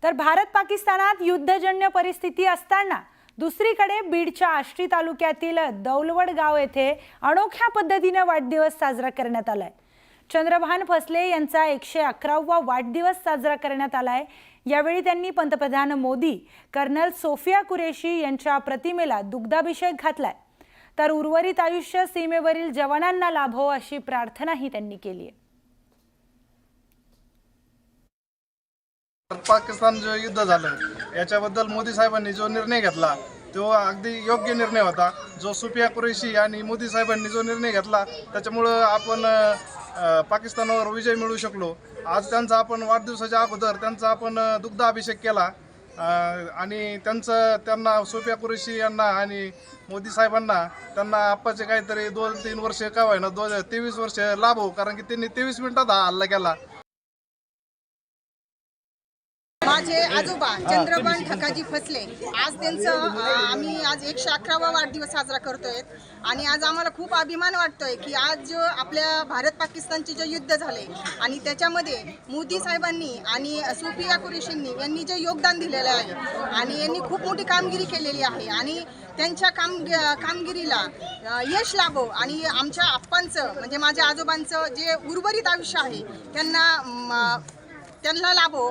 तर भारत पाकिस्तानात युद्धजन्य परिस्थिती असताना दुसरीकडे बीडच्या आष्टी तालुक्यातील दौलवड गाव येथे अनोख्या पद्धतीने वाढदिवस साजरा करण्यात आलाय। चंद्रभान फसले यांचा 111वा वाढदिवस साजरा करण्यात आलाय। यावेळी त्यांनी पंतप्रधान मोदी, कर्नल सोफिया कुरेशी यांच्या प्रतिमेला दुग्धाभिषेक घातलाय। तर उर्वरित आयुष्य सीमेवरील जवानांना लाभो अशी प्रार्थनाही त्यांनी केली आहे। पाकिस्तान जो युद्ध झालं याच्याबद्दल मोदी साहेबांनी जो निर्णय घेतला तो अगदी योग्य निर्णय होता। जो सोफिया कुरेशी आणि मोदी साहेबांनी जो निर्णय घेतला त्याच्यामुळे आपण पाकिस्तानावर विजय मिळवू शकलो। आज त्यांचा आपण वाढदिवसाच्या अगोदर त्यांचा आपण दुग्धाभिषेक केला आणि त्यांना सोफिया कुरेशी यांना आणि मोदी साहेबांना त्यांना आप्पाचे काहीतरी 2-3 वर्ष का होईना 23 वर्ष लाभो, कारण की त्यांनी 23 मिनिटात हा हल्ला केला। माझे आजोबा चंद्रभान ठकाजी फसले, आज त्यांचं आम्ही आज 111वा वाढदिवस साजरा करतोय आणि आज आम्हाला खूप अभिमान वाटतोय की आज जो आपल्या भारत पाकिस्तानचे जे युद्ध झाले आणि त्याच्यामध्ये मोदी साहेबांनी आणि सोफिया कुरेशींनी यांनी जे योगदान दिलेलं आहे आणि यांनी खूप मोठी कामगिरी केलेली आहे आणि त्यांच्या कामगिरीला यश लाभो आणि आमच्या आप्पांचं म्हणजे माझ्या आजोबांचं जे उर्वरित आयुष्य आहे त्यांना लाभो।